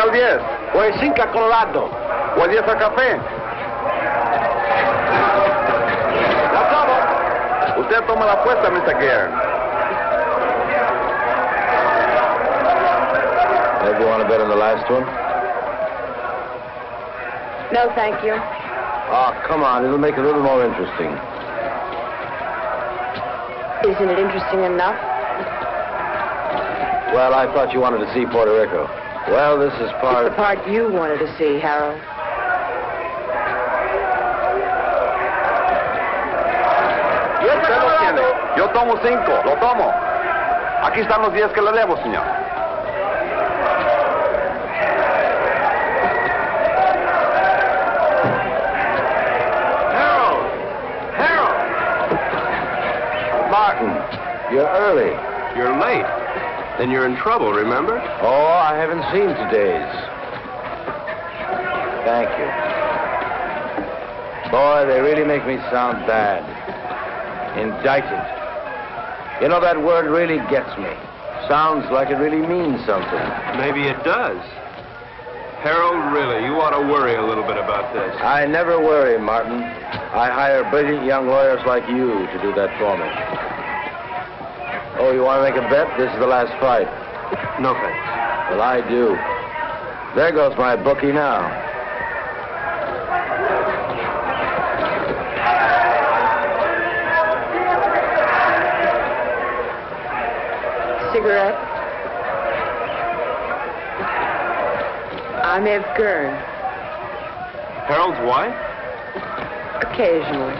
al 10. O el 5 a Colorado. O el 10 a café. Ya estamos. Usted toma la apuesta, Mr. Gare. Maybe you want to bet on the last one? No, thank you. Oh, come on. It'll make it a little more interesting. Isn't it interesting enough? Well, I thought you wanted to see Puerto Rico. Well, this is part... It's the part you wanted to see, Harold. Usted lo tiene. Yo tomo 5. Lo tomo. Aquí están los 10 que le debo, señor. You're early. You're late. Then you're in trouble, remember? Oh, I haven't seen today's. Thank you. Boy, they really make me sound bad. Indicted. You know, that word really gets me. Sounds like it really means something. Maybe it does. Harold, really, you ought to worry a little bit about this. I never worry, Martin. I hire brilliant young lawyers like you to do that for me. Oh, you want to make a bet? This is the last fight. No thanks. Well, I do. There goes my bookie now. Cigarette? I'm Eve Gurn. Harold's wife? Occasionally.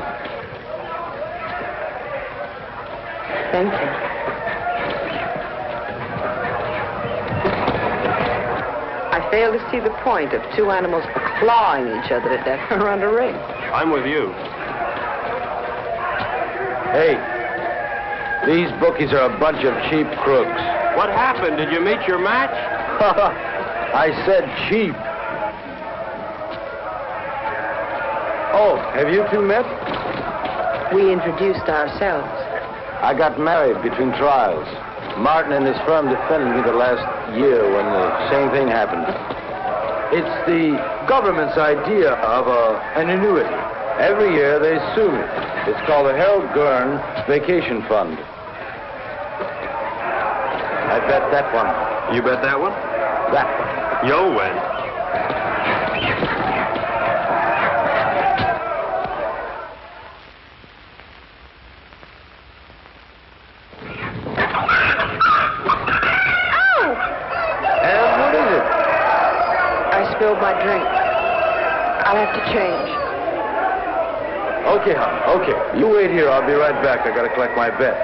Thank you. I fail to see the point of two animals clawing each other to death around a ring. I'm with you. Hey, these bookies are a bunch of cheap crooks. What happened? Did you meet your match? I said cheap. Oh, have you two met? We introduced ourselves. I got married between trials. Martin and his firm defended me the last year when the same thing happened. It's the government's idea of an annuity. Every year they sue me. It's called the Harold Gurn Vacation Fund. I bet that one. You bet that one? That one. You'll win. Spilled my drink. I'll have to change. Okay, hon. Okay. You wait here. I'll be right back. I gotta collect my bet.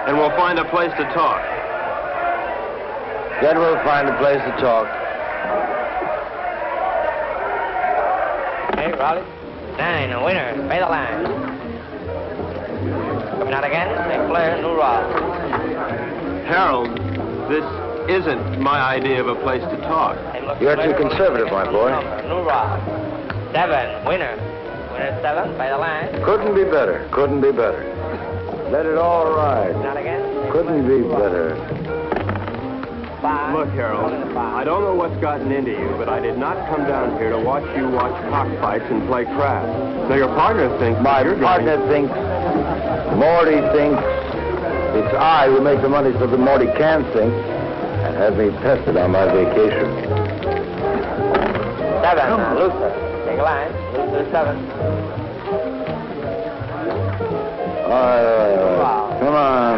And we'll find a place to talk. Then we'll find a place to talk. Hey, Raleigh. 9, a winner. Pay the line. Coming out again. St. Clair, New Rock. Harold, this isn't my idea of a place to talk. You're too conservative, my boy. New Rock. 7, winner. Winner 7, by the line. Couldn't be better. Couldn't be better. Let it all ride. Not again. Couldn't be better. 5. Look, Harold, I don't know what's gotten into you, but I did not come down here to watch you watch cockfights and play craps. Now, your partner thinks... My partner thinks, Morty thinks, it's I who make the money so that Morty can think, and have me pested on my vacation. 7, Luther. Take a line. Luther 7. Come on.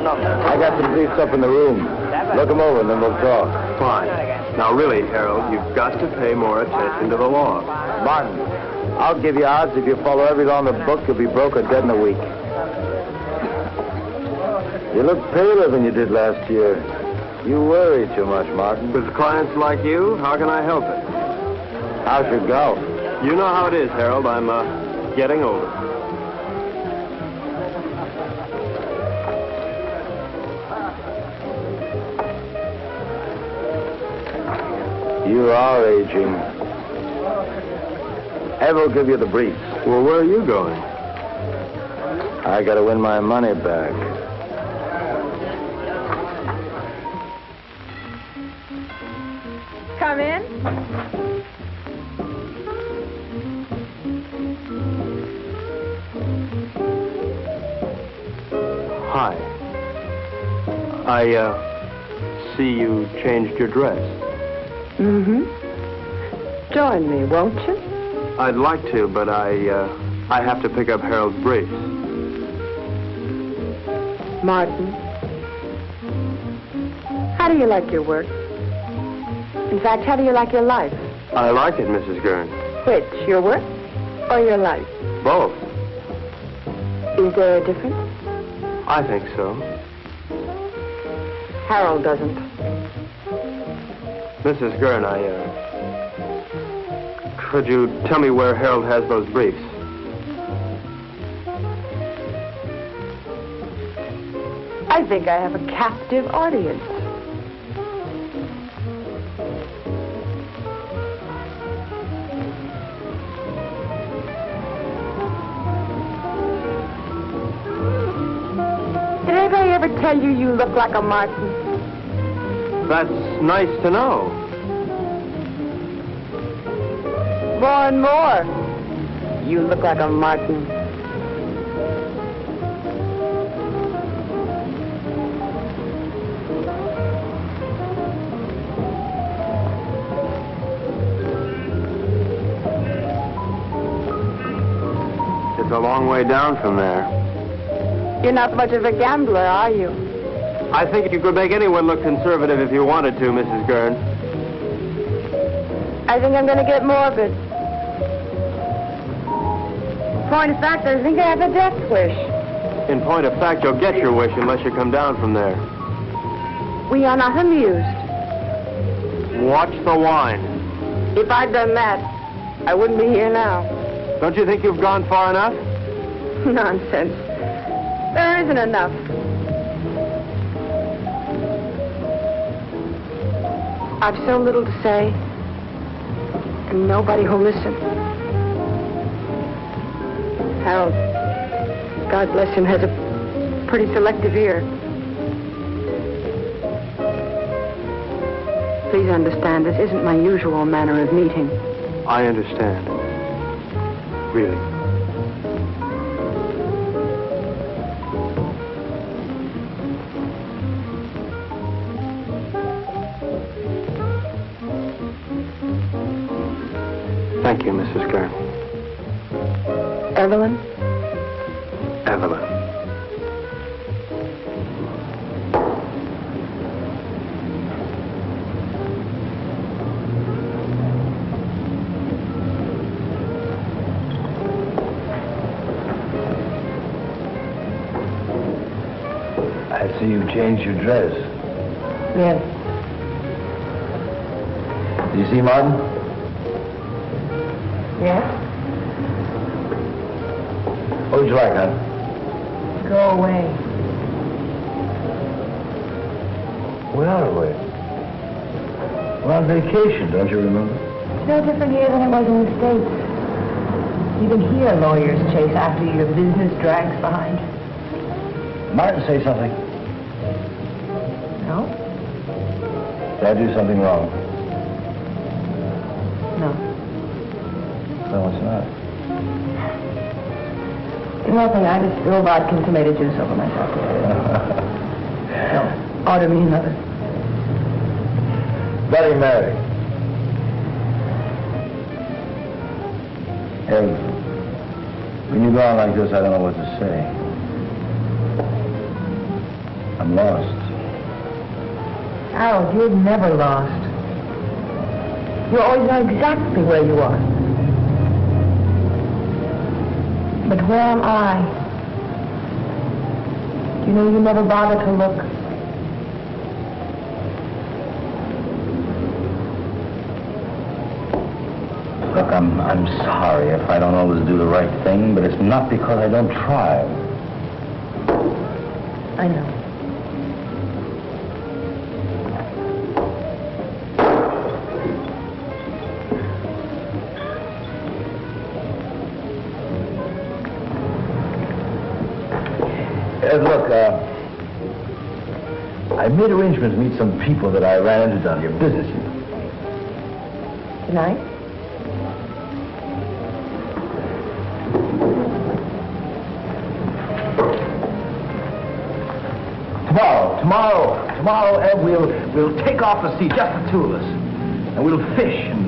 I got some briefs up in the room. Look them over and then we'll talk. Fine. Now, really, Harold, you've got to pay more attention to the law. Martin, I'll give you odds if you follow every law in the book, you'll be broke or dead in a week. You look paler than you did last year. You worry too much, Martin. With clients like you, how can I help it? How's your golf? You know how it is, Harold. I'm, getting older. You are aging. Ev will give you the briefs. Well, where are you going? I gotta win my money back. come in? Hi. I see you changed your dress. Mm-hmm. Join me, won't you? I'd like to, but I have to pick up Harold's briefs. Martin, how do you like your work? In fact, how do you like your life? I like it, Mrs. Gurn. Which, your work or your life? Both. Is there a difference? I think so. Harold doesn't. Mrs. Gurn, could you tell me where Harold has those briefs? I think I have a captive audience. Did anybody ever tell you you look like a Martin? That's nice to know. More and more. You look like a Martin. It's a long way down from there. You're not much of a gambler, are you? I think you could make anyone look conservative if you wanted to, Mrs. Gurn. I think I'm going to get morbid. Point of fact, I think I have a death wish. In point of fact, you'll get your wish unless you come down from there. We are not amused. Watch the wine. If I'd done that, I wouldn't be here now. Don't you think you've gone far enough? Nonsense. There isn't enough. I've so little to say, and nobody who'll listen. Harold, God bless him, has a pretty selective ear. Please understand, this isn't my usual manner of meeting. I understand. Really. Thank you, Mrs. Gurn. Evelyn? Evelyn. I see you changed your dress. Yes. Do you see Martin? Yes? What would you like, hon? Go away. We are away. We're on vacation, don't you remember? It's no different here than it was in the States. Even here, lawyers chase after you. Your business drags behind. Martin, say something. No? Did I do something wrong? No. No, it's not. Nothing. I just spilled vodka and tomato juice over myself today. No. Ought to be another. Bloody Mary. Hey, when you go on like this, I don't know what to say. I'm lost. Harold, you're never lost. You always know exactly where you are. But where am I? You know, you never bother to look. Look, I'm sorry if I don't always do the right thing, but it's not because I don't try. I know. Look, I made arrangements to meet some people that I ran into down here, business. Tonight? Tomorrow, Ed, we'll take off to sea, just the two of us. And we'll fish and...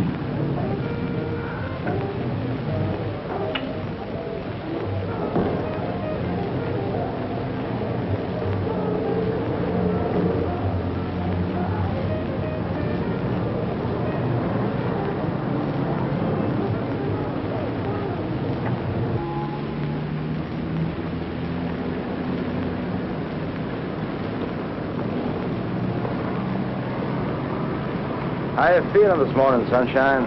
How you feeling this morning, sunshine?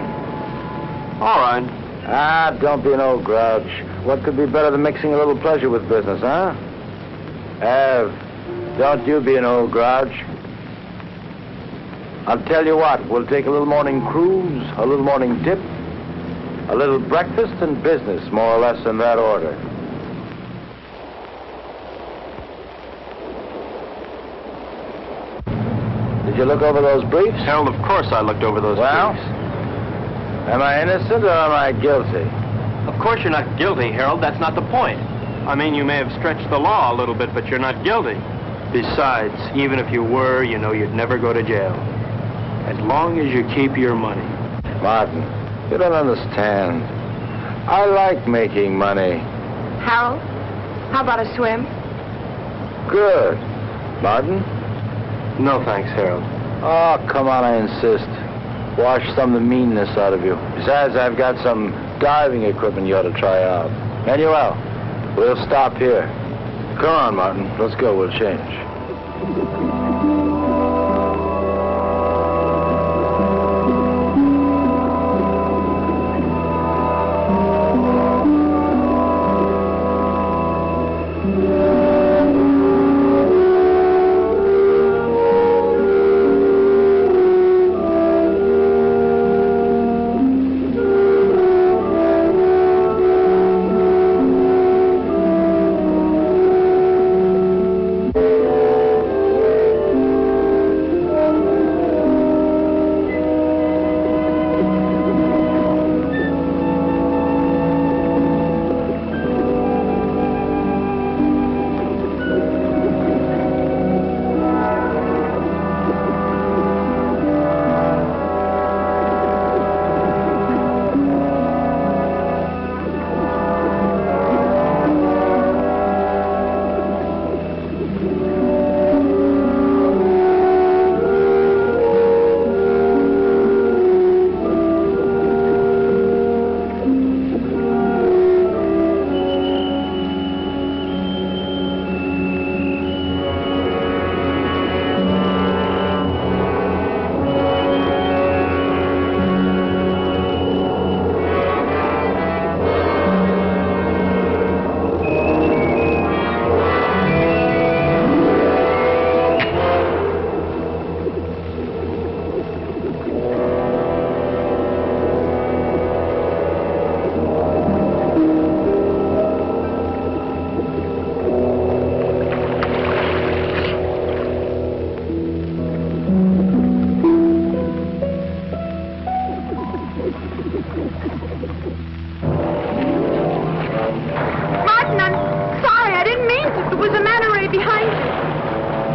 All right. Ah, don't be an old grouch. What could be better than mixing a little pleasure with business, huh? Ev, don't you be an old grouch. I'll tell you what, we'll take a little morning cruise, a little morning dip, a little breakfast and business, more or less in that order. Did you look over those briefs? Harold, of course I looked over those Well? briefs. Am I innocent or am I guilty? Of course you're not guilty, Harold. That's not the point. I mean, you may have stretched the law a little bit, but you're not guilty. Besides, even if you were, you know you'd never go to jail. As long as you keep your money. Martin, you don't understand. I like making money. Harold, how about a swim? Good. Martin? No, thanks, Harold. Oh, come on, I insist. Wash some of the meanness out of you. Besides, I've got some diving equipment you ought to try out. Manuel, we'll stop here. Come on, Martin. Let's go. We'll change.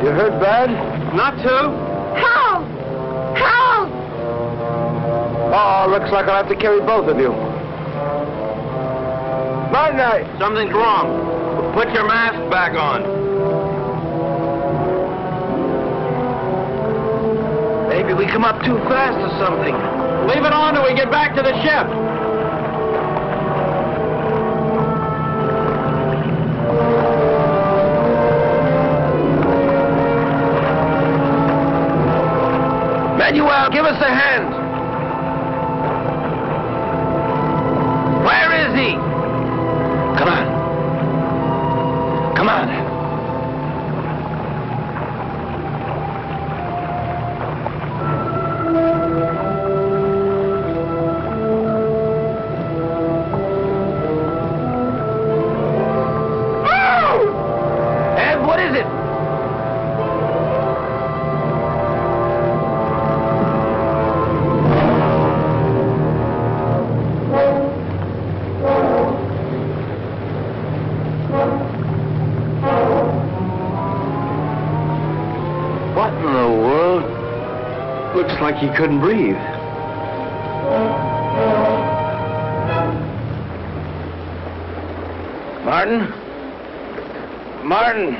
You hurt bad? Not to. Help! Help! Oh, looks like I'll have to carry both of you. Night night. Something's wrong. Put your mask back on. Maybe we come up too fast or something. Leave it on till we get back to the ship. Manuel, give us a hand. Where is he? Come on. Come on. Ed, what is it? Looks like he couldn't breathe. Martin? Martin!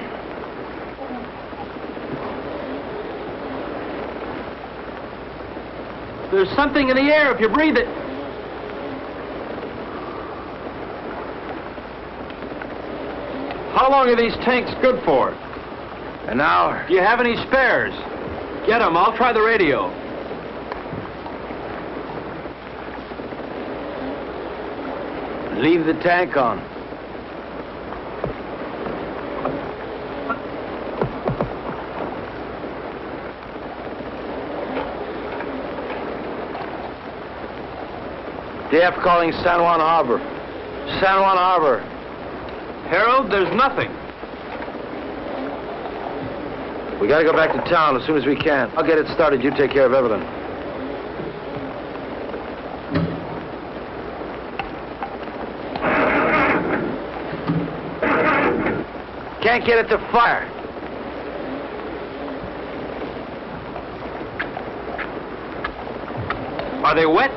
There's something in the air if you breathe it. How long are these tanks good for? An hour. Do you have any spares? Get them. I'll try the radio. Leave the tank on. DF calling San Juan Harbor. San Juan Harbor. Harold, there's nothing. We gotta go back to town as soon as we can. I'll get it started. You take care of Evelyn. Can't get it to fire. Are they wet?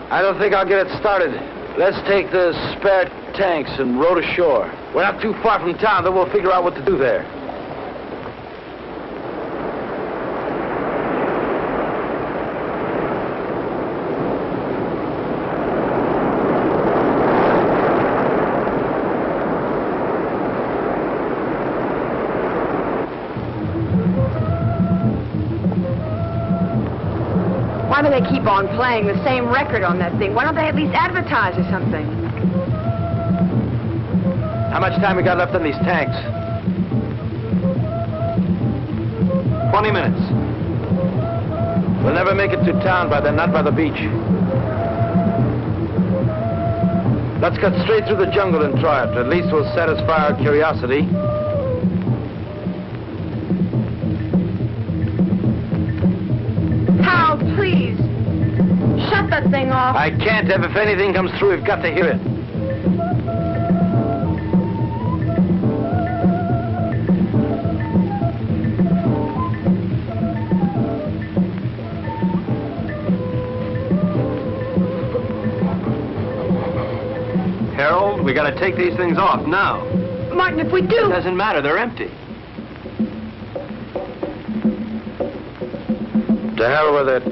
I don't think I'll get it started. Let's take the spare tanks and row to shore. We're not too far from town, then we'll figure out what to do there. Why do they keep on playing the same record on that thing? Why don't they at least advertise or something? How much time we got left on these tanks? 20 minutes. We'll never make it to town by then, not by the beach. Let's cut straight through the jungle and try it. At least we'll satisfy our curiosity. Hal, please. Shut that thing off. I can't, Ev. If anything comes through, we've got to hear it. Harold, we gotta take these things off now. Martin, if we do... It doesn't matter, they're empty. To hell with it.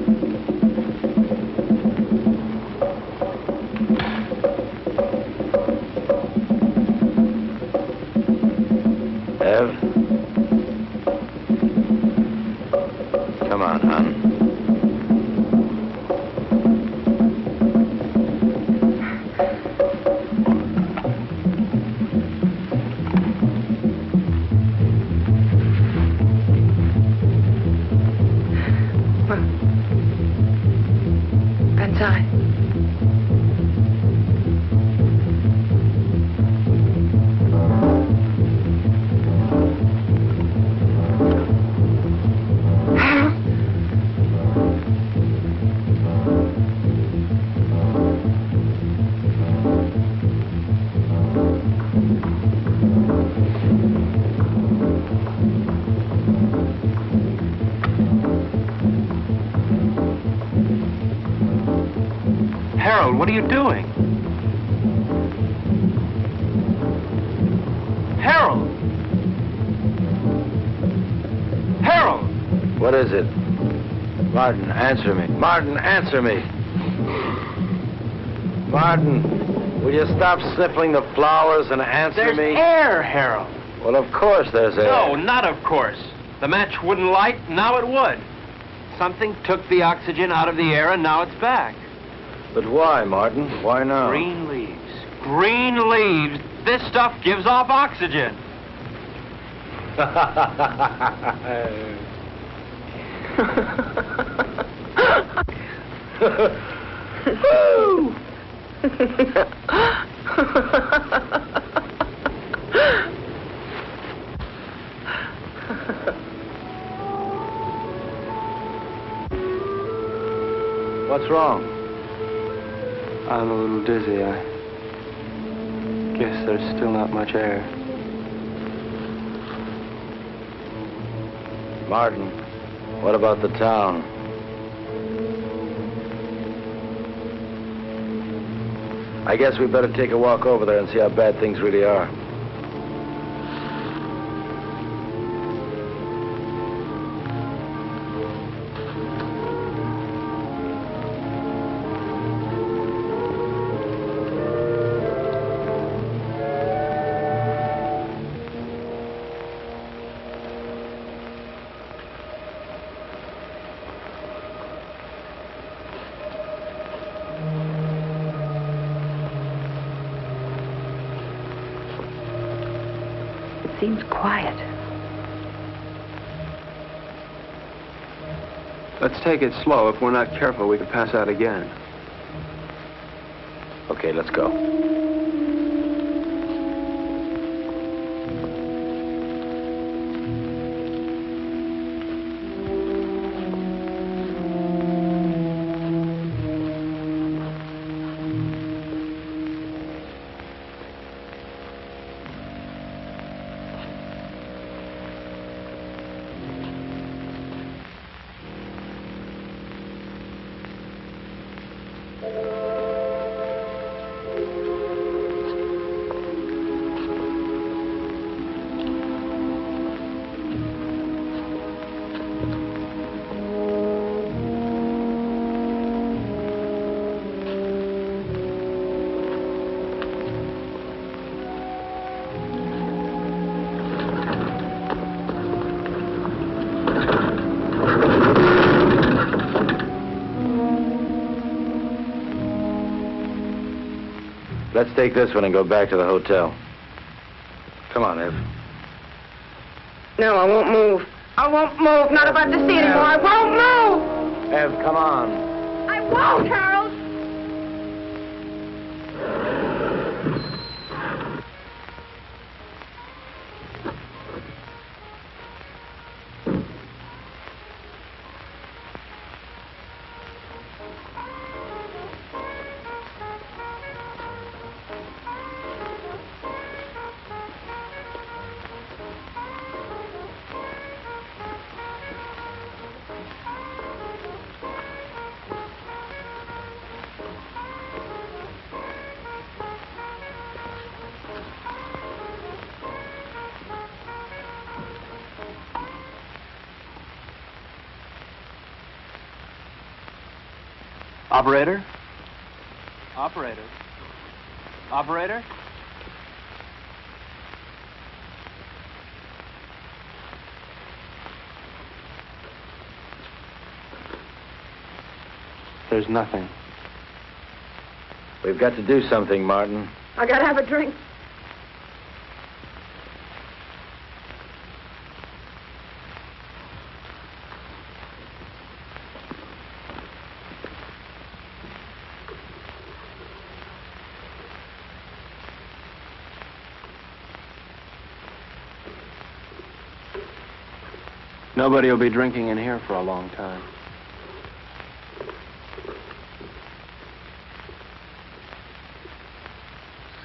Ev? Come on, hon. Harold, what are you doing? Harold! Harold! What is it? Martin, answer me. Martin, answer me. Martin, will you stop sniffling the flowers and answer There's me? air, Harold. Well, of course there's air. No, not of course. The match wouldn't light, now it would. Something took the oxygen out of the air, and now it's back. But why, Martin? Why now? Green leaves. Green leaves. This stuff gives off oxygen. Woo! What's What's wrong? I'm a little dizzy. I guess there's still not much air. Martin, what about the town? I guess we better take a walk over there and see how bad things really are. Seems quiet. Let's take it slow. If we're not careful, we could pass out again. Okay, let's go. Let's take this one and go back to the hotel. Come on, Ev. No, I won't move. I won't move. Not if I have to see anymore. I won't move. Ev, come on. I won't, Harold. Operator? Operator? Operator? There's nothing. We've got to do something, Martin. I gotta have a drink. Nobody will be drinking in here for a long time.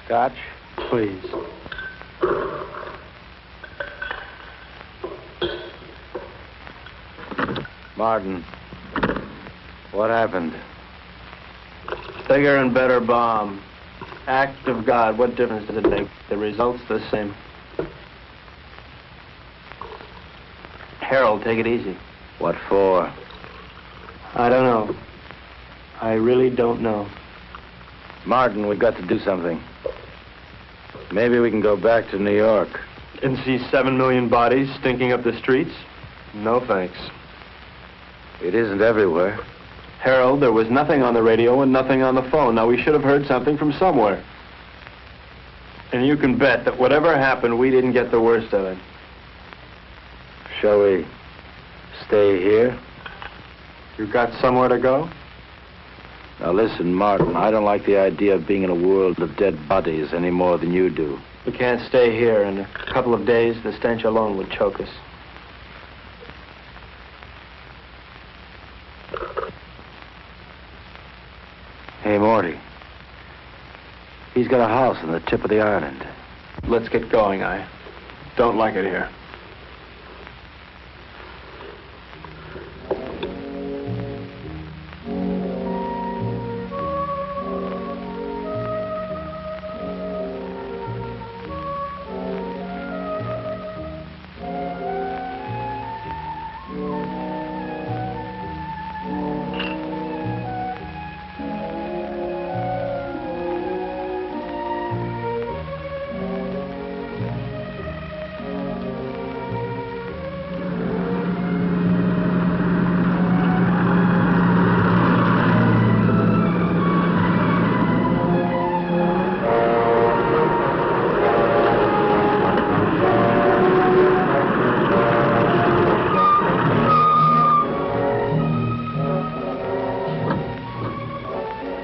Scotch? Please. Martin, what happened? Bigger and better bomb. Act of God. What difference does it make? The result's the same. Harold, take it easy. What for? I don't know. I really don't know. Martin, we've got to do something. Maybe we can go back to New York. And see 7 million bodies stinking up the streets? No thanks. It isn't everywhere. Harold, there was nothing on the radio and nothing on the phone. Now, we should have heard something from somewhere. And you can bet that whatever happened, we didn't get the worst of it. Shall we stay here? You got somewhere to go? Now listen, Martin, I don't like the idea of being in a world of dead bodies any more than you do. We can't stay here. In a couple of days, the stench alone would choke us. Hey, Morty. He's got a house on the tip of the island. Let's get going. I don't like it here.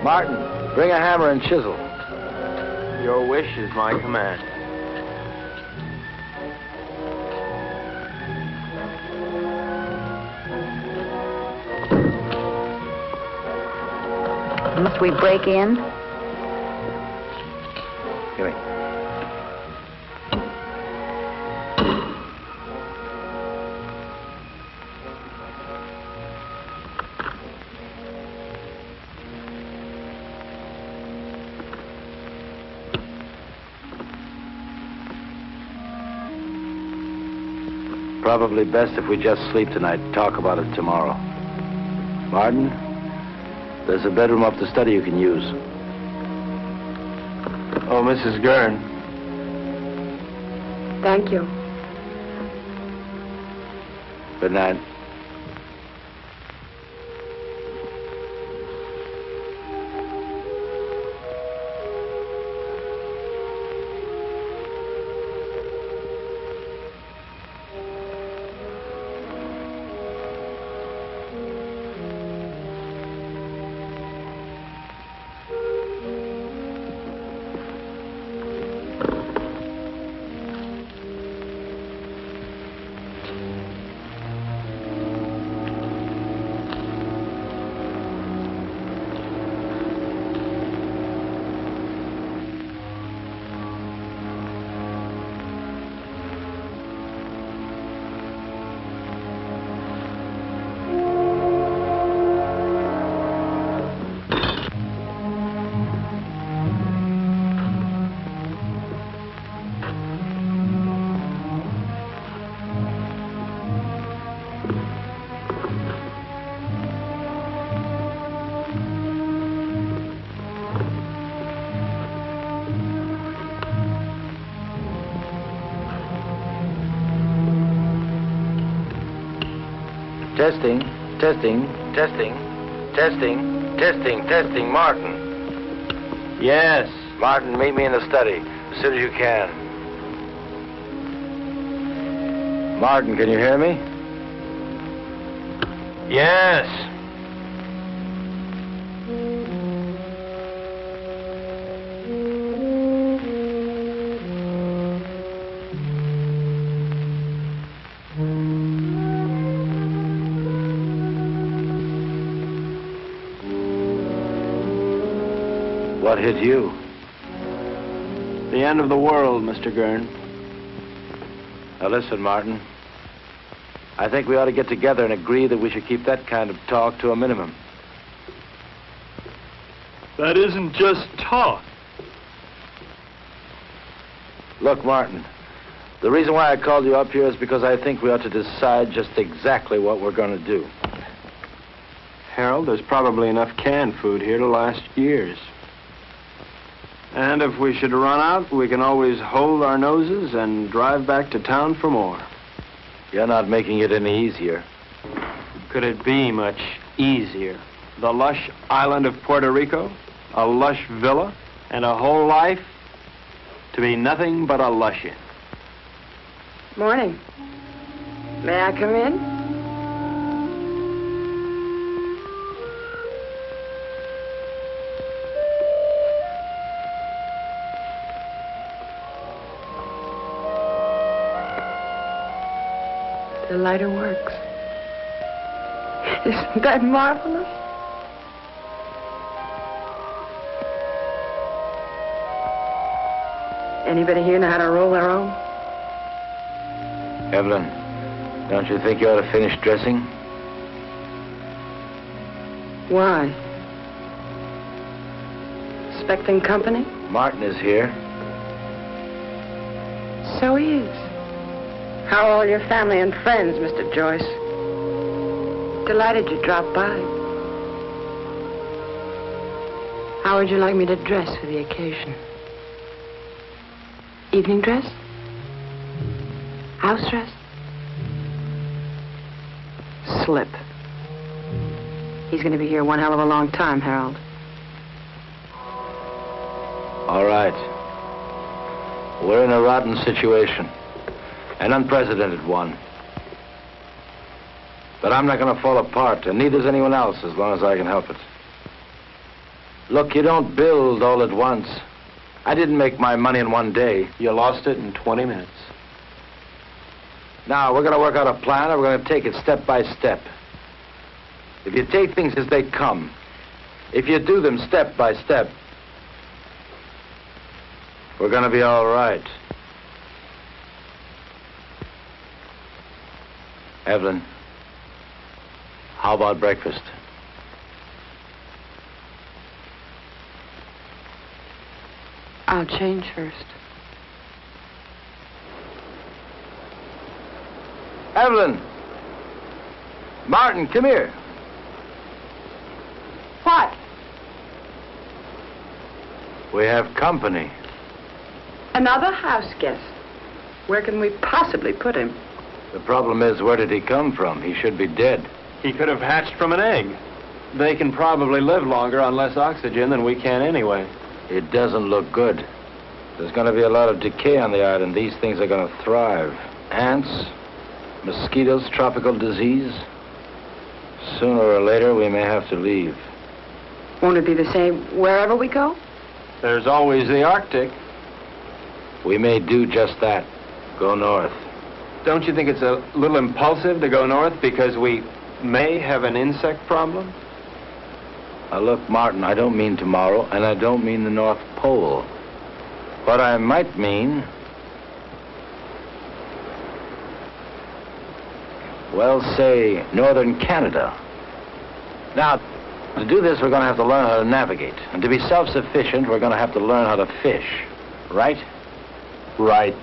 Martin, bring a hammer and chisel. Your wish is my command. Must we break in? Give me. Probably best if we just sleep tonight and talk about it tomorrow. Martin, there's a bedroom up the study you can use. Oh, Mrs. Gurn. Thank you. Good night. Testing, testing, testing, testing, testing, testing. Martin. Yes. Martin, meet me in the study as soon as you can. Martin, can you hear me? Yes. What hit you? The end of the world, Mr. Gurn. Now listen, Martin. I think we ought to get together and agree that we should keep that kind of talk to a minimum. That isn't just talk. Look, Martin, the reason why I called you up here is because I think we ought to decide just exactly what we're going to do. Harold, there's probably enough canned food here to last years. And if we should run out, we can always hold our noses and drive back to town for more. You're not making it any easier. Could it be much easier? The lush island of Puerto Rico, a lush villa, and a whole life to be nothing but a luscian. Morning. May I come in? The lighter works. Isn't that marvelous? Anybody here know how to roll their own? Evelyn, don't you think you ought to finish dressing? Why? Expecting company? Martin is here. So he is. How are all your family and friends, Mr. Joyce? Delighted you dropped by. How would you like me to dress for the occasion? Evening dress? House dress? Slip. He's going to be here one hell of a long time, Harold. All right. We're in a rotten situation. An unprecedented one. But I'm not going to fall apart, and neither's anyone else as long as I can help it. Look, you don't build all at once. I didn't make my money in one day. You lost it in 20 minutes. Now, we're going to work out a plan, and we're going to take it step by step. If you take things as they come, if you do them step by step, we're going to be all right. Evelyn, how about breakfast? I'll change first. Evelyn! Martin, come here. What? We have company. Another house guest. Where can we possibly put him? The problem is, where did he come from? He should be dead. He could have hatched from an egg. They can probably live longer on less oxygen than we can anyway. It doesn't look good. There's going to be a lot of decay on the island. These things are going to thrive. Ants, mosquitoes, tropical disease. Sooner or later, we may have to leave. Won't it be the same wherever we go? There's always the Arctic. We may do just that. Go north. Don't you think it's a little impulsive to go north because we may have an insect problem? Now look, Martin, I don't mean tomorrow, and I don't mean the North Pole. What I might mean... well, say, northern Canada. Now, to do this, we're going to have to learn how to navigate. And to be self-sufficient, we're going to have to learn how to fish. Right? Right.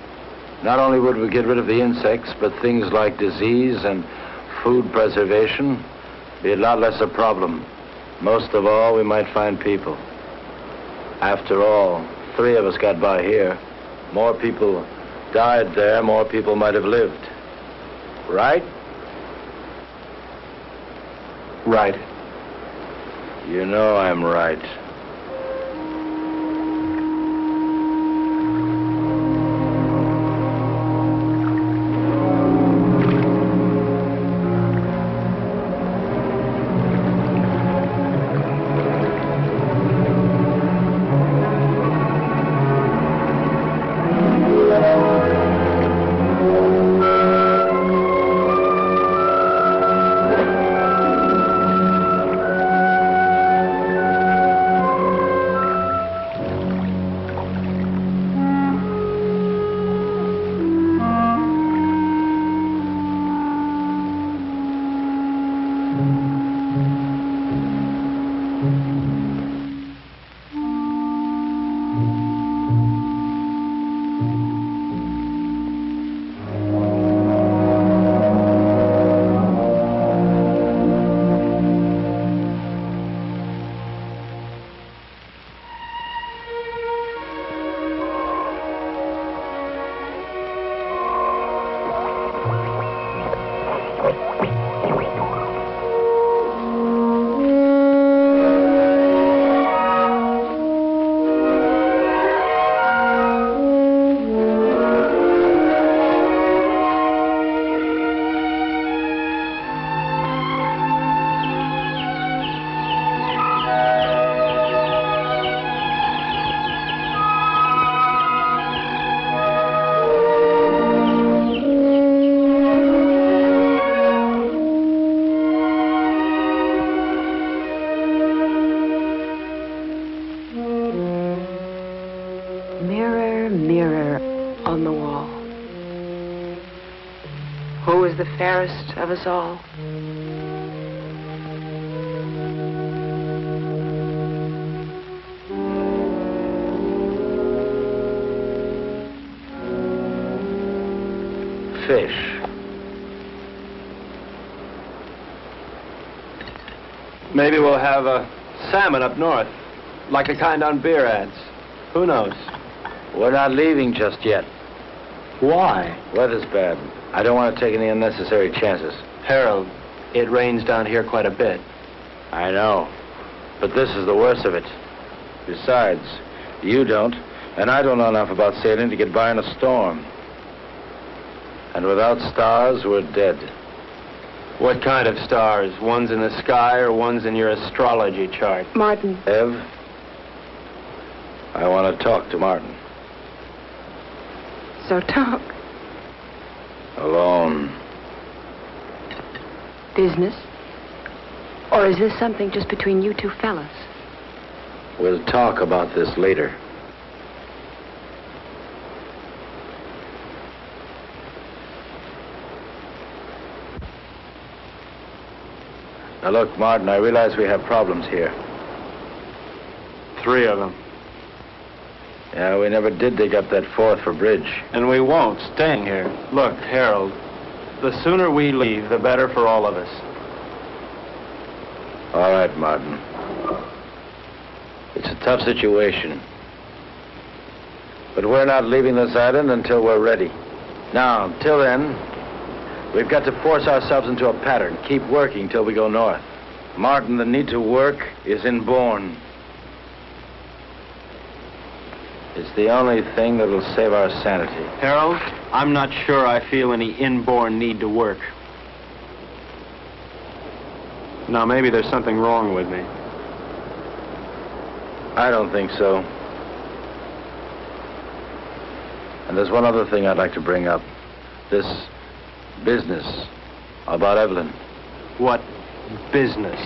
Not only would we get rid of the insects, but things like disease and food preservation be a lot less a problem. Most of all, we might find people. After all, 3 of us got by here. More people died there, more people might have lived. Right? Right. You know I'm right. Mirror, mirror on the wall, who is the fairest of us all? Fish. Maybe we'll have a salmon up north, like the kind on beer ads. Who knows? We're not leaving just yet. Why? Weather's bad. I don't want to take any unnecessary chances. Harold, it rains down here quite a bit. I know. But this is the worst of it. Besides, you don't, and I don't know enough about sailing to get by in a storm. And without stars, we're dead. What kind of stars? Ones in the sky or ones in your astrology chart? Martin. Ev, I want to talk to Martin. So talk. Alone. Business? Or is this something just between you two fellas? We'll talk about this later. Now look, Martin, I realize we have problems here. 3 of them. Yeah, we never did dig up that 4th for bridge. And we won't, staying here. Look, Harold, the sooner we leave, the better for all of us. All right, Martin. It's a tough situation. But we're not leaving this island until we're ready. Now, until then, we've got to force ourselves into a pattern. Keep working till we go north. Martin, the need to work is inborn. It's the only thing that'll save our sanity. Harold, I'm not sure I feel any inborn need to work. Now, maybe there's something wrong with me. I don't think so. And there's one other thing I'd like to bring up. This business about Evelyn. What business?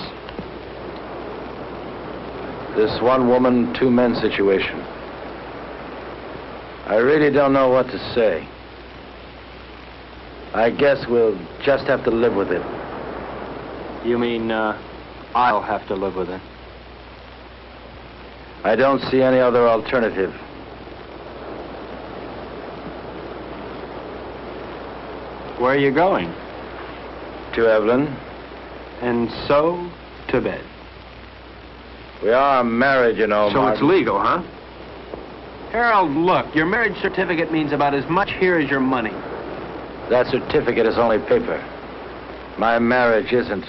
This one woman, 2 men situation. I really don't know what to say. I guess we'll just have to live with it. You mean, I'll have to live with it? I don't see any other alternative. Where are you going? To Evelyn. And so, to bed. We are married, you know, So Martin. it's legal, huh? Harold, look, your marriage certificate means about as much here as your money. That certificate is only paper. My marriage isn't.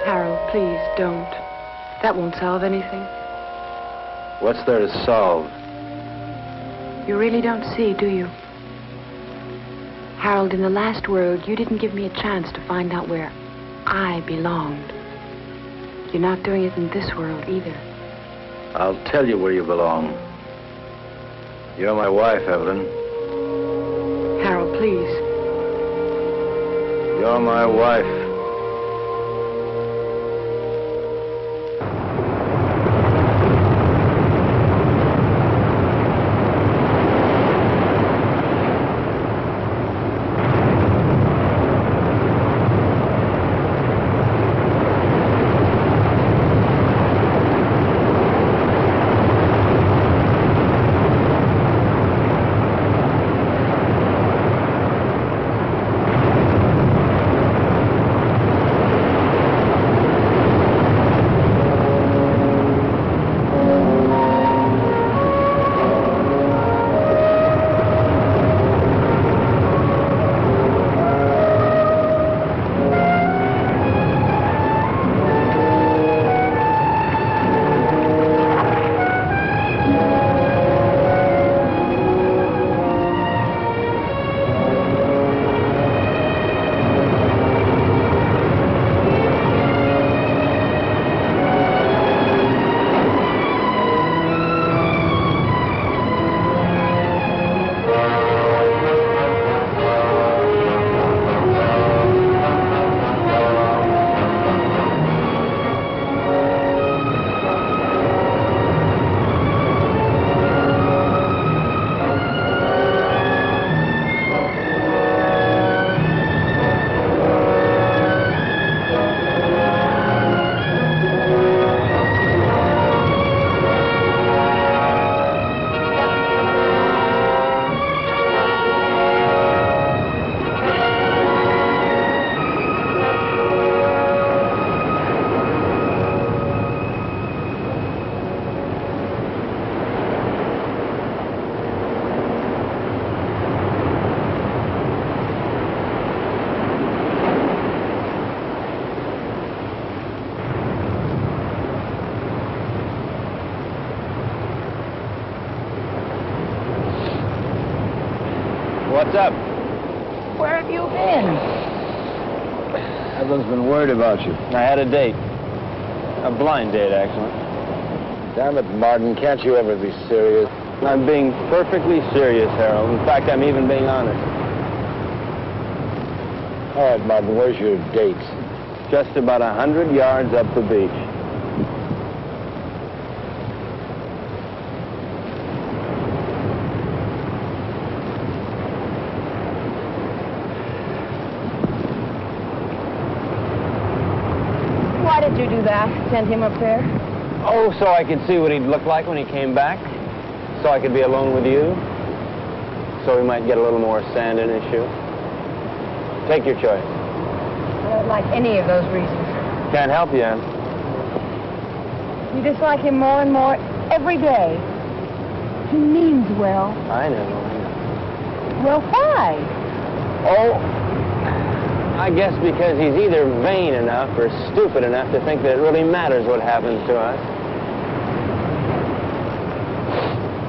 Harold, please, don't. That won't solve anything. What's there to solve? You really don't see, do you? Harold, in the last world, you didn't give me a chance to find out where I belonged. You're not doing it in this world either. I'll tell you where you belong. You're my wife, Evelyn. Harold, please. You're my wife. What's up? Where have you been? Everyone's been worried about you. I had a date. A blind date, actually. Damn it, Martin, can't you ever be serious? I'm being perfectly serious, Harold. In fact, I'm even being honest. All right, Martin, where's your date? Just about 100 yards up the beach. Why did you do that? Send him up there? Oh, so I could see what he'd look like when he came back. So I could be alone with you. So we might get a little more sand in his shoe. Take your choice. I don't like any of those reasons. Can't help you, Ann. You dislike him more and more every day. He means well. I know. Well, why? Oh, I guess because he's either vain enough or stupid enough to think that it really matters what happens to us.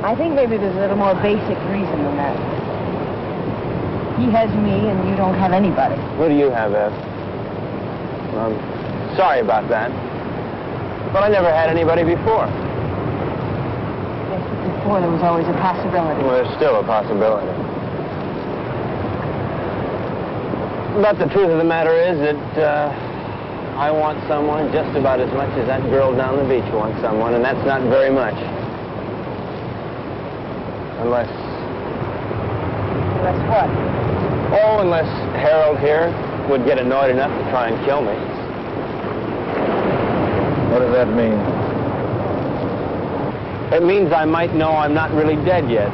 I think maybe there's a little more basic reason than that. He has me and you don't have anybody. What do you have, Ed? I'm sorry about that. But I never had anybody before. Yes, but before there was always a possibility. Well, there's still a possibility. But the truth of the matter is that I want someone just about as much as that girl down the beach wants someone, and that's not very much. Unless... Unless what? Oh, unless Harold here would get annoyed enough to try and kill me. What does that mean? It means I might know I'm not really dead yet.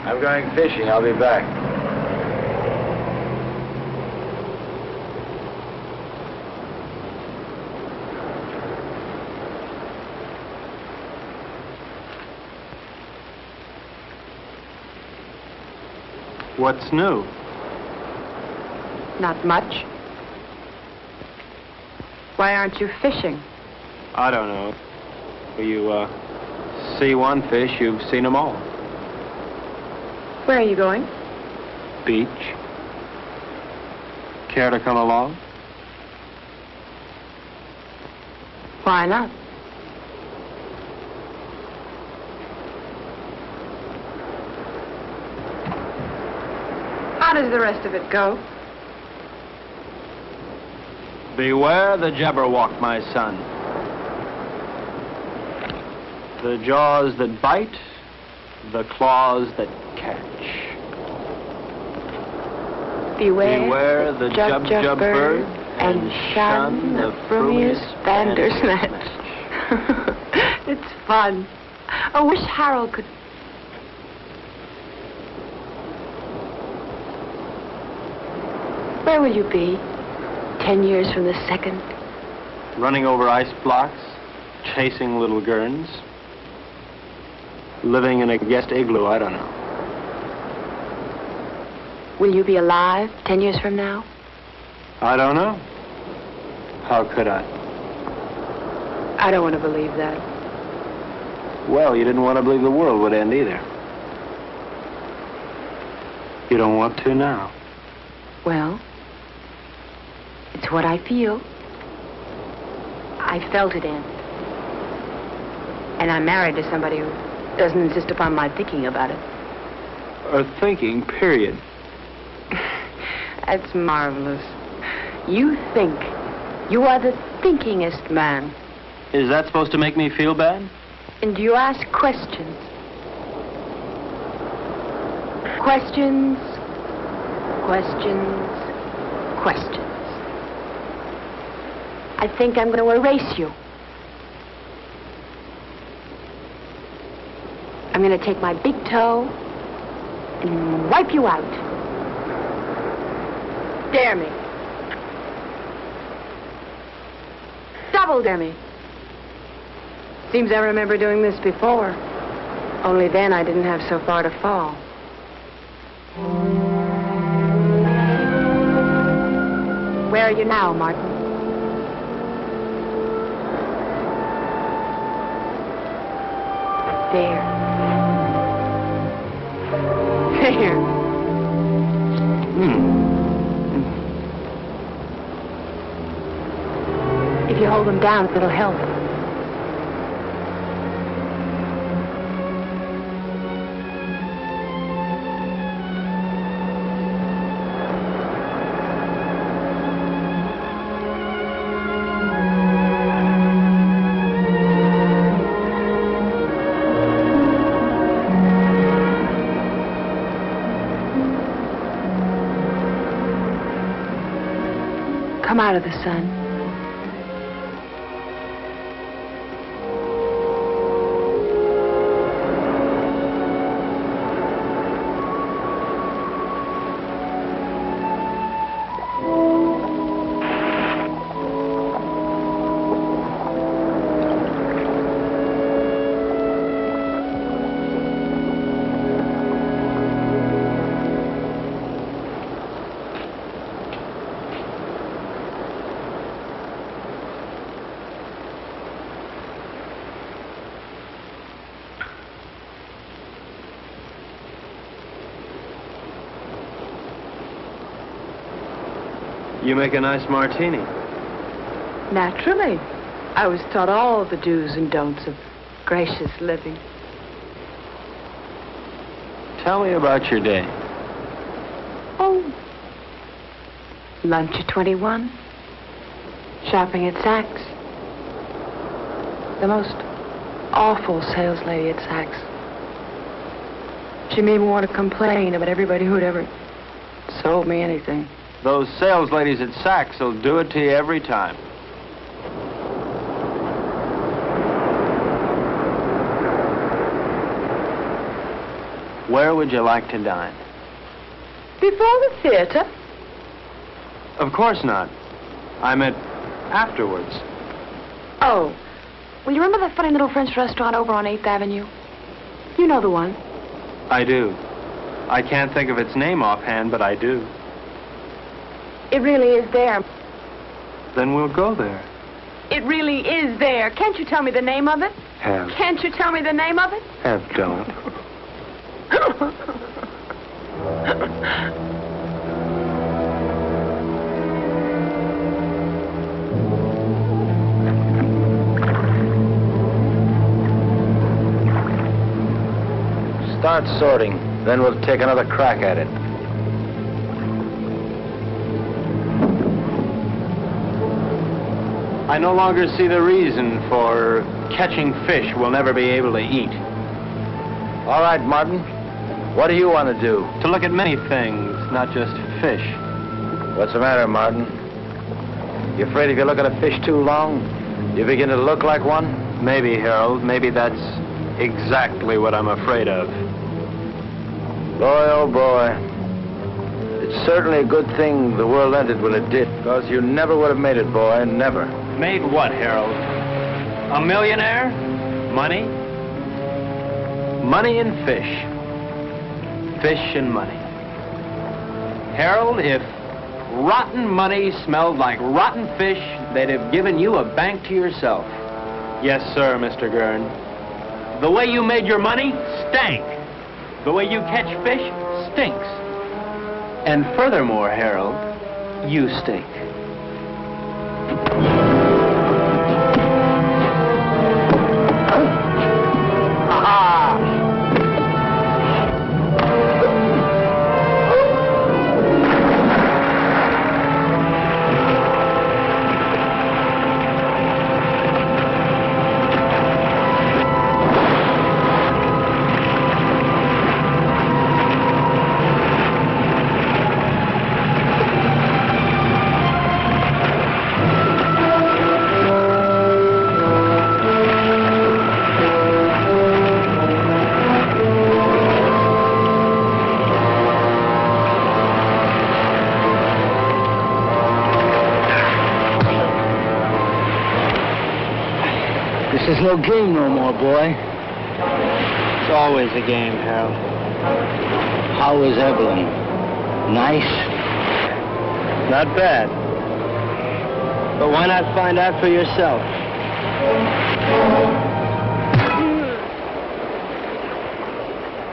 I'm going fishing. I'll be back. What's new? Not much. Why aren't you fishing? I don't know. You, see one fish, you've seen them all. Where are you going? Beach. Care to come along? Why not? How does the rest of it go? Beware the Jabberwock, my son. The jaws that bite, the claws that catch. Beware the jub bird and shun the frumious bandersnatch. It's fun. I wish Harold could... Where will you be 10 years from the second? Running over ice blocks, chasing little gurns, living in a guest igloo, I don't know. Will you be alive 10 years from now? I don't know. How could I? I don't want to believe that. Well, you didn't want to believe the world would end either. You don't want to now. Well, it's what I feel. I felt it end. And I'm married to somebody who doesn't insist upon my thinking about it. Or thinking, period. That's marvelous. You think. You are the thinkingest man. Is that supposed to make me feel bad? And you ask questions. Questions, questions, questions. I think I'm going to erase you. I'm going to take my big toe and wipe you out. Dare me. Double dare me. Seems I remember doing this before. Only then I didn't have so far to fall. Where are you now, Martin? There. There. If you hold them down, it'll help. Come out of the sun. You make a nice martini. Naturally. I was taught all the do's and don'ts of gracious living. Tell me about your day. Oh. Lunch at 21. Shopping at Saks. The most awful sales lady at Saks. She made me want to complain about everybody who'd ever sold me anything. Those sales ladies at Saks will do it to you every time. Where would you like to dine? Before the theater? Of course not. I meant afterwards. Oh. Well, you remember that funny little French restaurant over on 8th Avenue? You know the one. I do. I can't think of its name offhand, but I do. It really is there. Then we'll go there. It really is there. Can't you tell me the name of it? Have. Can't you tell me the name of it? Have don't. Start sorting, then we'll take another crack at it. I no longer see the reason for catching fish we'll never be able to eat. All right, Martin. What do you want to do? To look at many things, not just fish. What's the matter, Martin? You afraid if you look at a fish too long, you begin to look like one? Maybe, Harold. Maybe that's exactly what I'm afraid of. Boy, oh boy. It's certainly a good thing the world ended when it did, because you never would have made it, boy, never. Made what, Harold? A millionaire? Money? Money and fish. Fish and money. Harold, if rotten money smelled like rotten fish, they'd have given you a bank to yourself. Yes, sir, Mr. Gurn. The way you made your money stank. The way you catch fish stinks. And furthermore, Harold, you stink. no game no more, boy. It's always a game, Harold. How is Evelyn? Nice? Not bad. But why not find out for yourself?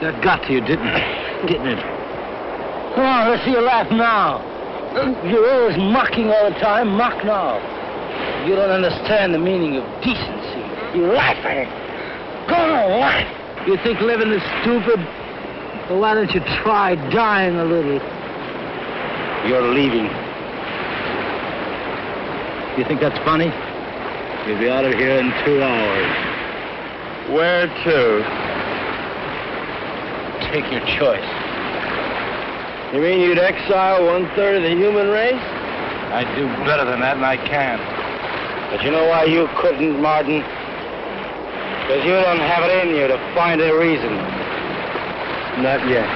That got to you, didn't it? Come on, let's see you laugh now. You're always mocking all the time. Mock now. You don't understand the meaning of decency. You laugh at it. Go on, laugh. You think living is stupid? Well, why don't you try dying a little? You're leaving. You think that's funny? You'll be out of here in 2 hours. Where to? Take your choice. You mean you'd exile 1/3 of the human race? I'd do better than that, and I can. But you know why you couldn't, Martin? Because you don't have it in you to find a reason. Not yet.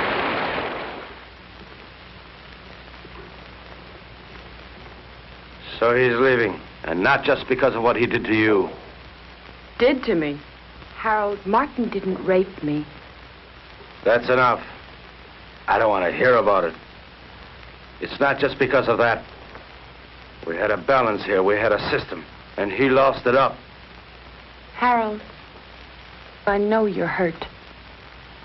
So he's leaving, and not just because of what he did to you. Did to me. Harold, Martin didn't rape me. That's enough. I don't want to hear about it. It's not just because of that. We had a balance here. We had a system, and he lost it up. Harold, I know you're hurt,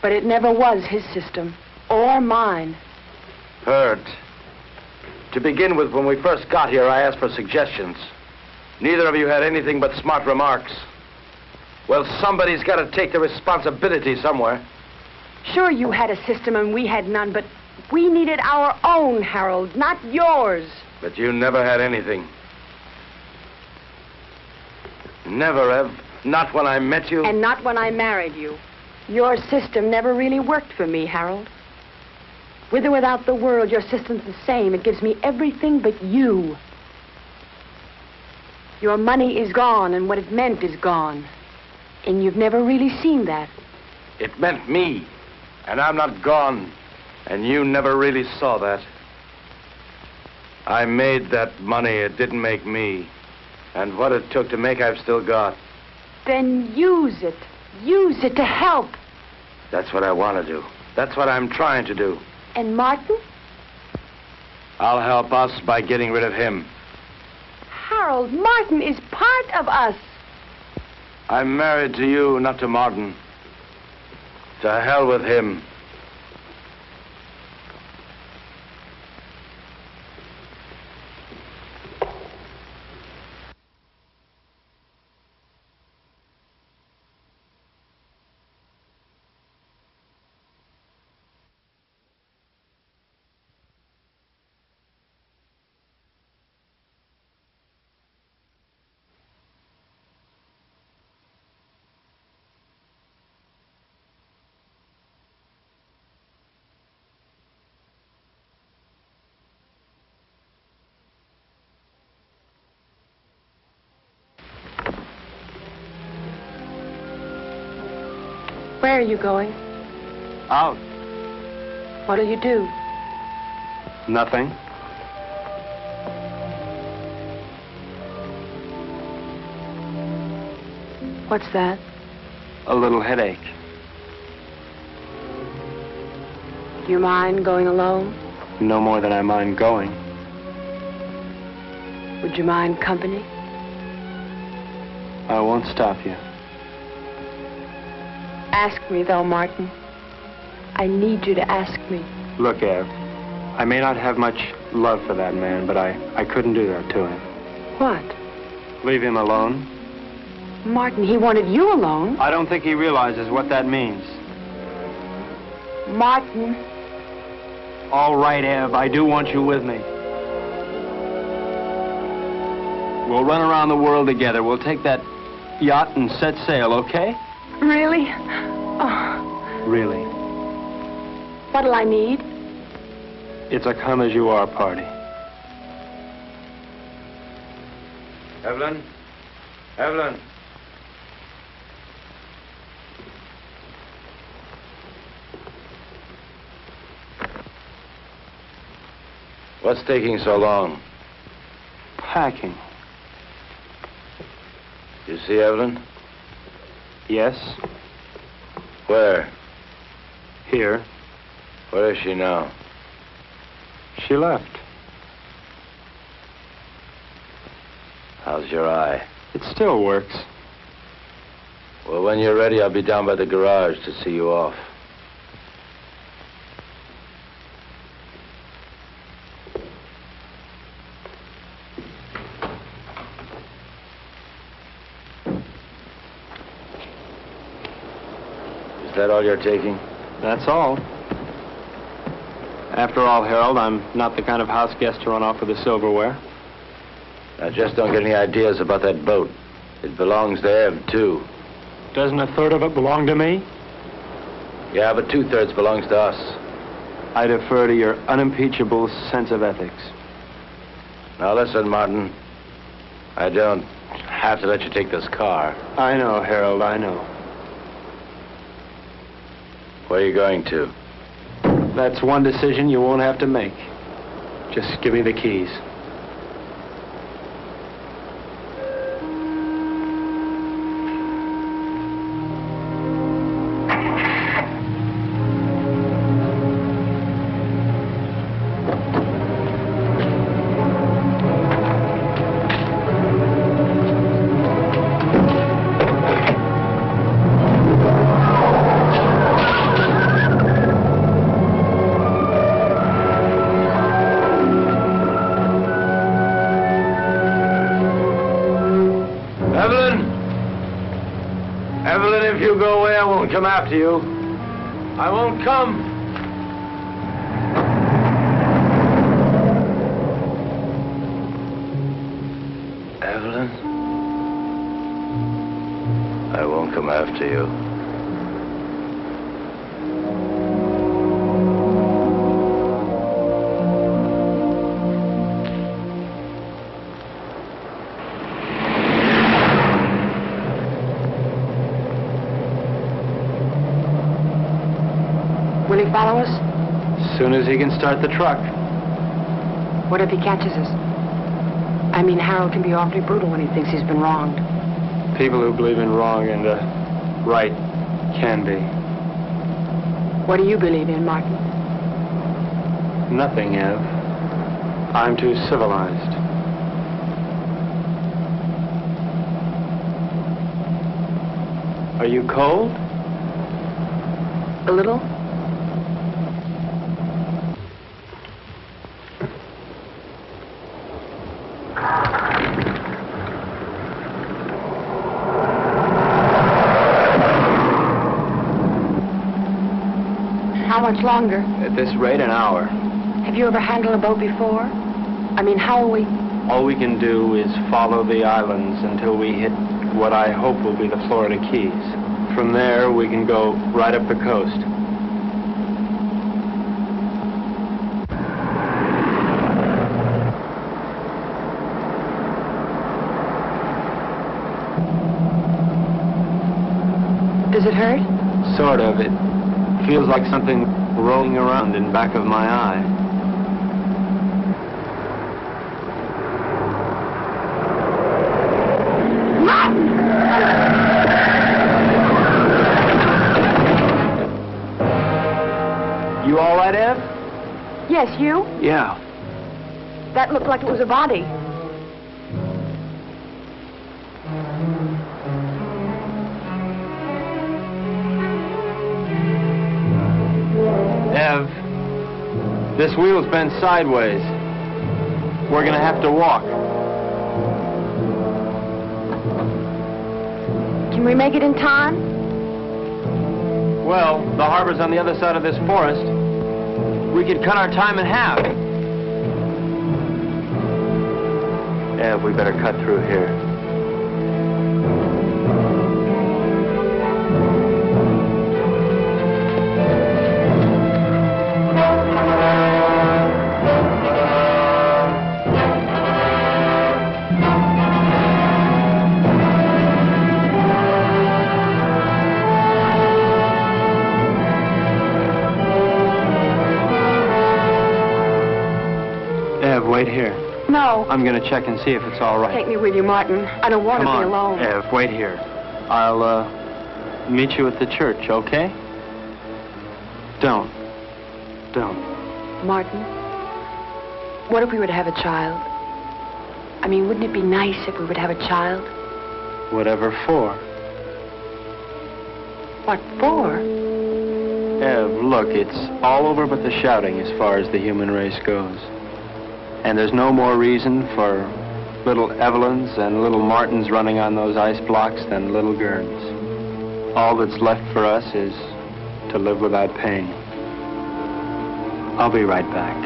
but it never was his system or mine. Hurt. To begin with, when we first got here, I asked for suggestions. Neither of you had anything but smart remarks. Well, somebody's got to take the responsibility somewhere. Sure, you had a system and we had none, but we needed our own, Harold, not yours. But you never had anything. Never, Ev. Not when I met you. And not when I married you. Your system never really worked for me, Harold. With or without the world, your system's the same. It gives me everything but you. Your money is gone, and what it meant is gone. And you've never really seen that. It meant me. And I'm not gone. And you never really saw that. I made that money. It didn't make me. And what it took to make, I've still got. Then use it. Use it to help. That's what I want to do. That's what I'm trying to do. And Martin? I'll help us by getting rid of him. Harold, Martin is part of us. I'm married to you, not to Martin. To hell with him. Where are you going? Out. What'll you do? Nothing. What's that? A little headache. Do you mind going alone? No more than I mind going. Would you mind company? I won't stop you. Ask me, though, Martin. I need you to ask me. Look, Ev, I may not have much love for that man, but I couldn't do that to him. What? Leave him alone? Martin, he wanted you alone. I don't think he realizes what that means. Martin. All right, Ev, I do want you with me. We'll run around the world together. We'll take that yacht and set sail, okay? Really? Oh. Really. What'll I need? It's a come-as-you-are party. Evelyn? Evelyn? What's taking so long? Packing. You see, Evelyn? Yes? Where? Here. Where is she now? She left. How's your eye? It still works. Well, when you're ready, I'll be down by the garage to see you off. Is that all you're taking? That's all. After all, Harold, I'm not the kind of house guest to run off with the silverware. Now, just don't get any ideas about that boat. It belongs to Ev, too. Doesn't a third of it belong to me? Yeah, but 2/3 belongs to us. I defer to your unimpeachable sense of ethics. Now, listen, Martin. I don't have to let you take this car. I know, Harold, I know. Where are you going to? That's one decision you won't have to make. Just give me the keys. Come after you. I won't come. Evelyn? I won't come after you. Will he follow us? As soon as he can start the truck. What if he catches us? I mean, Harold can be awfully brutal when he thinks he's been wronged. People who believe in wrong and right can be. What do you believe in, Martin? Nothing, Ev. I'm too civilized. Are you cold? A little? How much longer? At this rate, an hour. Have you ever handled a boat before? I mean, how will we... All we can do is follow the islands until we hit what I hope will be the Florida Keys. From there, we can go right up the coast. Does it hurt? Sort of. It feels like something rolling around in back of my eye. You all right, Ev? Yes, you? Yeah. That looked like it was a body. Ev, this wheel's bent sideways. We're gonna have to walk. Can we make it in time? Well, the harbor's on the other side of this forest. We could cut our time in half. Ev, we better cut through here. Wait here. No. I'm gonna check and see if it's all right. Take me with you, Martin. I don't want to be alone. Ev, wait here. I'll meet you at the church, okay? Don't. Martin, what if we were to have a child? I mean, wouldn't it be nice if we would have a child? Whatever for. What for? Ev, look, it's all over but the shouting as far as the human race goes. And there's no more reason for little Evelyns and little Martins running on those ice blocks than little Gerns. All that's left for us is to live without pain. I'll be right back.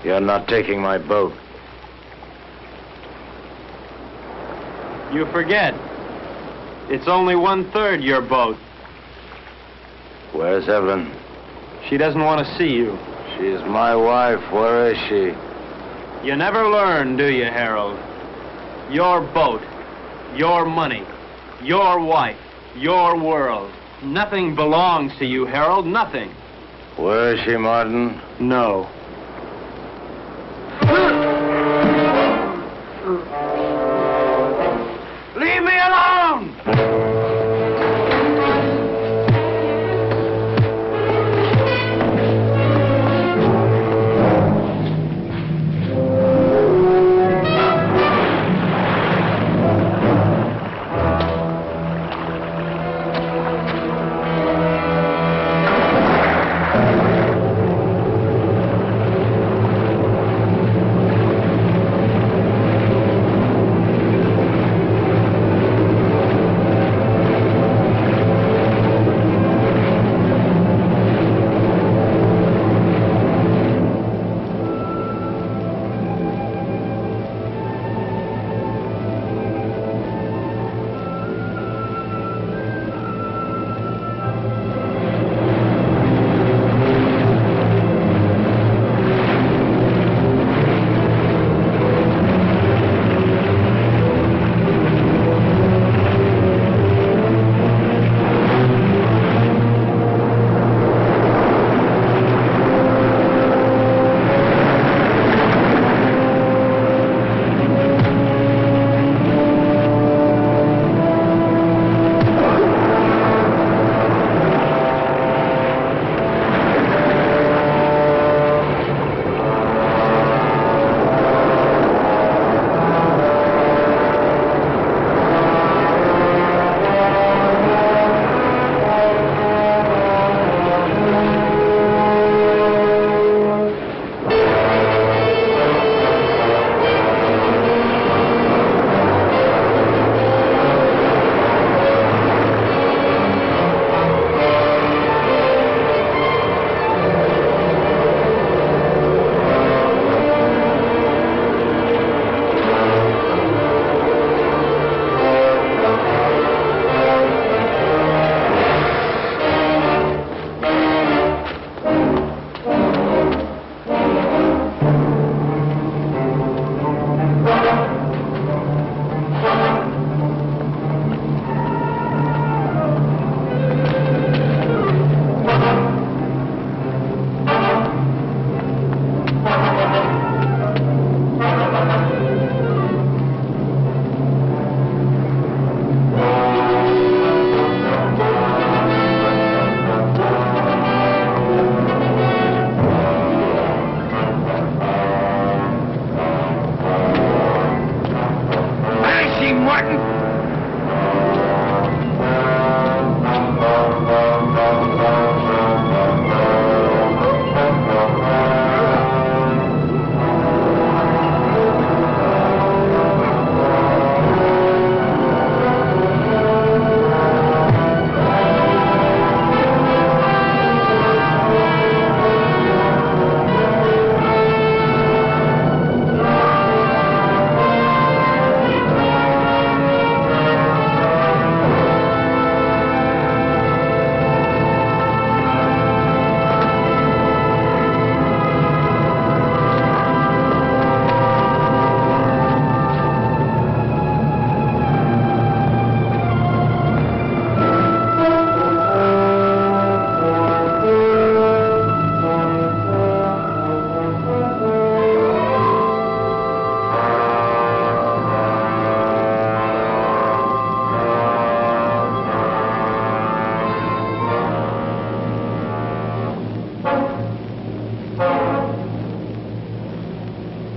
You're not taking my boat. You forget. It's only 1/3 your boat. Where's Evelyn? She doesn't want to see you. She's my wife. Where is she? You never learn, do you, Harold? Your boat, your money, your wife, your world. Nothing belongs to you, Harold, nothing. Where is she, Martin? No. Leave me alone!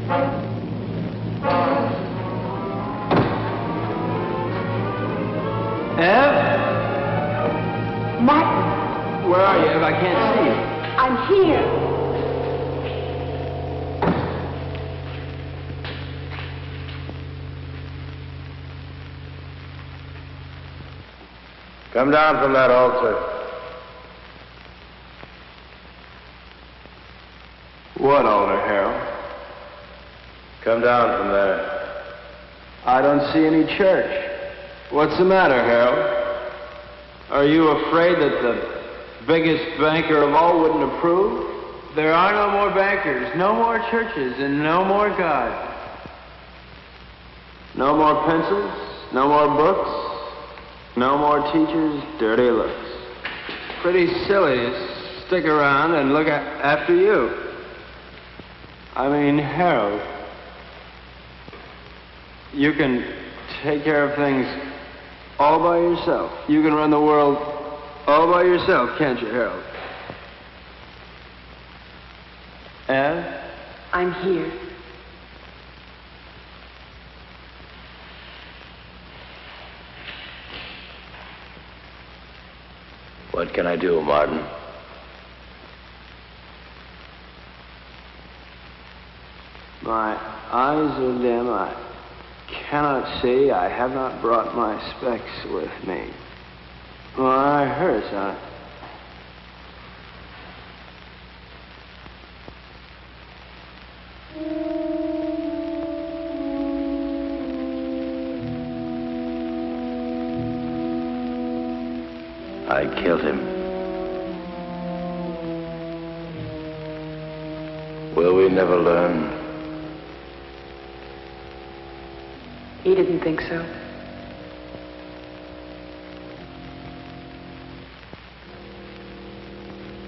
Ev? Martin, Where are you, Ev? I can't see you. I'm here. Come down from that altar. What altar, Harold? Come down from there. I don't see any church. What's the matter, Harold? Are you afraid that the biggest banker of all wouldn't approve? There are no more bankers, no more churches, and no more God. No more pencils, no more books, no more teachers, dirty looks. Pretty silly to stick around and look after you. I mean, Harold, you can take care of things all by yourself. You can run the world all by yourself, can't you, Harold? Ev? I'm here. What can I do, Martin? My eyes are dim. I cannot see. I have not brought my specs with me. My eye hurts. I killed him. Will we never learn? He didn't think so.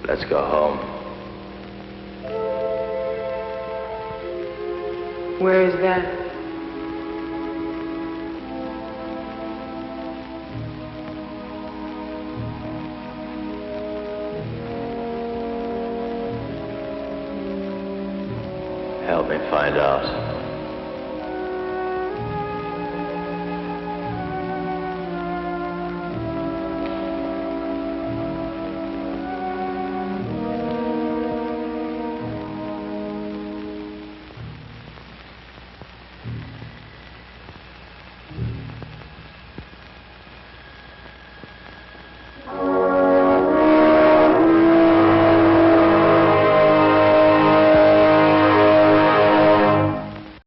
Let's go home. Where is that? Help me find out.